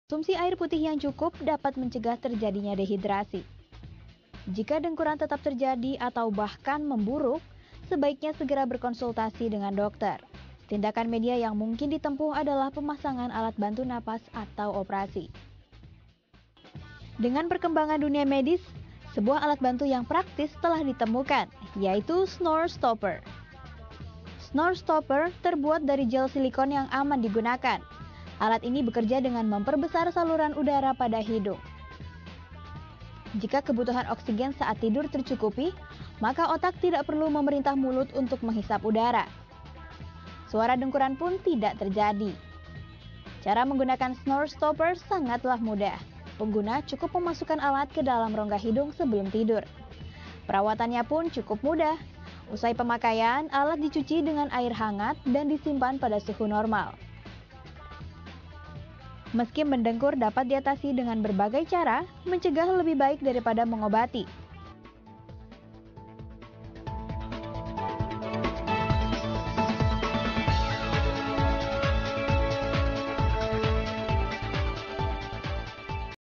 Konsumsi air putih yang cukup dapat mencegah terjadinya dehidrasi. Jika dengkuran tetap terjadi atau bahkan memburuk, sebaiknya segera berkonsultasi dengan dokter. Tindakan media yang mungkin ditempuh adalah pemasangan alat bantu napas atau operasi. Dengan perkembangan dunia medis, sebuah alat bantu yang praktis telah ditemukan, yaitu snore stopper. Snore stopper terbuat dari gel silikon yang aman digunakan. Alat ini bekerja dengan memperbesar saluran udara pada hidung. Jika kebutuhan oksigen saat tidur tercukupi, maka otak tidak perlu memerintah mulut untuk menghisap udara. Suara dengkuran pun tidak terjadi. Cara menggunakan snore stopper sangatlah mudah. Pengguna cukup memasukkan alat ke dalam rongga hidung sebelum tidur. Perawatannya pun cukup mudah. Usai pemakaian, alat dicuci dengan air hangat dan disimpan pada suhu normal. Meski mendengkur dapat diatasi dengan berbagai cara, mencegah lebih baik daripada mengobati.